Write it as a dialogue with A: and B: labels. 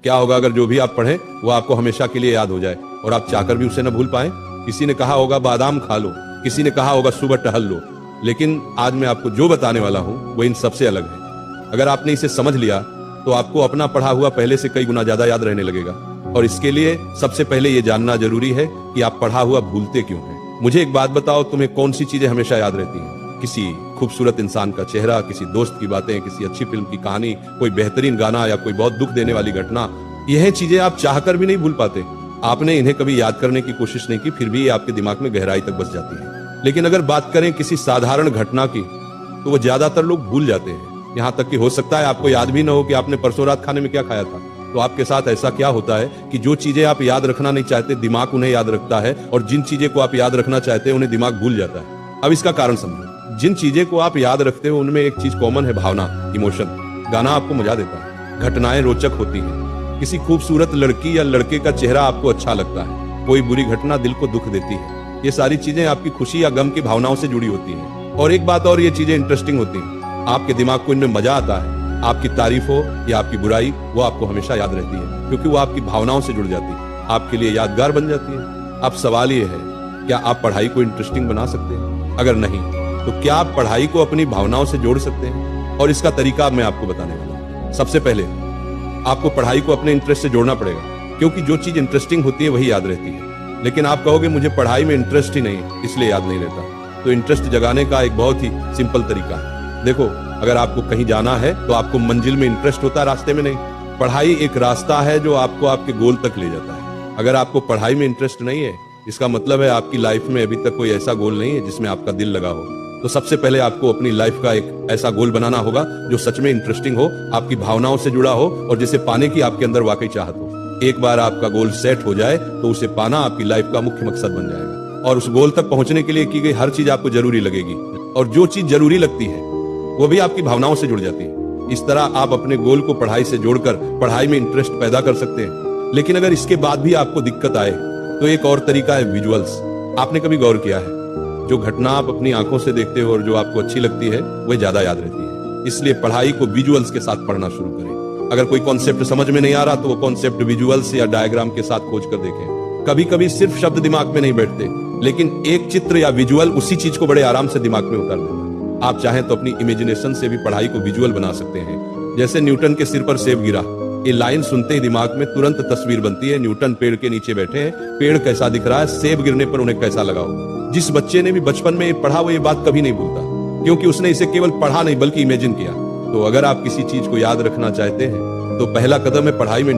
A: क्या होगा अगर जो भी आप पढ़ें वो आपको हमेशा के लिए याद हो जाए और आप चाहकर भी उसे न भूल पाए? किसी ने कहा होगा बादाम खा लो, किसी ने कहा होगा सुबह टहल लो, लेकिन आज मैं आपको जो बताने वाला हूं वो इन सबसे अलग है। अगर आपने इसे समझ लिया तो आपको अपना पढ़ा हुआ पहले से कई गुना ज्यादा याद रहने लगेगा। और इसके लिए सबसे पहले ये जानना जरूरी है कि आप पढ़ा हुआ भूलते क्यों हैं। मुझे एक बात बताओ, तुम्हें कौन सी चीजें हमेशा याद रहती हैं? किसी खूबसूरत इंसान का चेहरा, किसी दोस्त की बातें, किसी अच्छी फिल्म की कहानी, कोई बेहतरीन गाना या कोई बहुत दुख देने वाली घटना। यह चीजें आप चाहकर भी नहीं भूल पाते। आपने इन्हें कभी याद करने की कोशिश नहीं की, फिर भी ये आपके दिमाग में गहराई तक बस जाती है। लेकिन अगर बात करें किसी साधारण घटना की तो वो ज्यादातर लोग भूल जाते हैं। यहाँ तक कि हो सकता है आपको याद भी न हो कि आपने परसों रात खाने में क्या खाया था। तो आपके साथ ऐसा क्या होता है कि जो चीजें आप याद रखना नहीं चाहते दिमाग उन्हें याद रखता है, और जिन चीजें को आप याद रखना चाहते हैं उन्हें दिमाग भूल जाता है। अब इसका कारण समझो। जिन चीजें को आप याद रखते हो उनमें एक चीज कॉमन है, भावना, इमोशन। गाना आपको मजा देता है, घटनाएं रोचक होती हैं, किसी खूबसूरत लड़की या लड़के का चेहरा आपको अच्छा लगता है, कोई बुरी घटना दिल को दुख देती है। ये सारी चीजें आपकी खुशी या गम की भावनाओं से जुड़ी होती हैं। और एक बात और, ये चीजें इंटरेस्टिंग होती हैं। आपके दिमाग को इनमें मजा आता है। आपकी तारीफ हो या आपकी बुराई, वो आपको हमेशा याद रहती है, क्योंकि वो आपकी भावनाओं से जुड़ जाती है, आपके लिए यादगार बन जाती है। अब सवाल ये है, क्या आप पढ़ाई को इंटरेस्टिंग बना सकते हैं? अगर नहीं तो क्या आप पढ़ाई को अपनी भावनाओं से जोड़ सकते हैं? और इसका तरीका मैं आपको बताने वाला हूं। सबसे पहले आपको पढ़ाई को अपने इंटरेस्ट से जोड़ना पड़ेगा, क्योंकि जो चीज इंटरेस्टिंग होती है वही याद रहती है। लेकिन आप कहोगे मुझे पढ़ाई में इंटरेस्ट ही नहीं, इसलिए याद नहीं रहता। तो इंटरेस्ट जगाने का एक बहुत ही सिंपल तरीका है। देखो, अगर आपको कहीं जाना है तो आपको मंजिल में इंटरेस्ट होता है, रास्ते में नहीं। पढ़ाई एक रास्ता है जो आपको आपके गोल तक ले जाता है। अगर आपको पढ़ाई में इंटरेस्ट नहीं है, इसका मतलब है आपकी लाइफ में अभी तक कोई ऐसा गोल नहीं है जिसमें आपका दिल लगा हो। तो सबसे पहले आपको अपनी लाइफ का एक ऐसा गोल बनाना होगा जो सच में इंटरेस्टिंग हो, आपकी भावनाओं से जुड़ा हो और जिसे पाने की आपके अंदर वाकई चाहत हो। एक बार आपका गोल सेट हो जाए तो उसे पाना आपकी लाइफ का मुख्य मकसद बन जाएगा, और उस गोल तक पहुंचने के लिए की गई हर चीज आपको जरूरी लगेगी, और जो चीज जरूरी लगती है वो भी आपकी भावनाओं से जुड़ जाती है। इस तरह आप अपने गोल को पढ़ाई से जोड़कर पढ़ाई में इंटरेस्ट पैदा कर सकते हैं। लेकिन अगर इसके बाद भी आपको दिक्कत आए तो एक और तरीका है, विजुअल्स। आपने कभी गौर किया है, जो घटना आप अपनी आंखों से देखते हो और जो आपको अच्छी लगती है वह ज्यादा याद रहती है। इसलिए पढ़ाई को विजुअल्स के साथ पढ़ना शुरू करें। अगर कोई कॉन्सेप्ट समझ में नहीं आ रहा तो वो कॉन्सेप्ट विजुअल्स या डायग्राम के साथ खोज कर देखें। कभी कभी सिर्फ शब्द दिमाग में नहीं बैठते, लेकिन एक चित्र या विजुअल उसी चीज को बड़े आराम से दिमाग में उतार देता है। आप चाहें तो अपनी इमेजिनेशन से भी पढ़ाई को विजुअल बना सकते हैं। जैसे न्यूटन के सिर पर सेब गिरा, ये लाइन सुनते ही दिमाग में तुरंत तस्वीर बनती है। न्यूटन पेड़ के नीचे बैठे हैं, पेड़ कैसा दिख रहा है, सेब गिरने पर उन्हें कैसा लगा होगा। जिस बच्चे ने भी बचपन में ये पढ़ा वो ये बात कभी नहीं भूलता, क्योंकि उसने इसे केवल पढ़ा नहीं बल्कि इमेजिन किया। तो अगर आप किसी चीज को याद रखना चाहते हैं तो पहला कदम है पढ़ाई में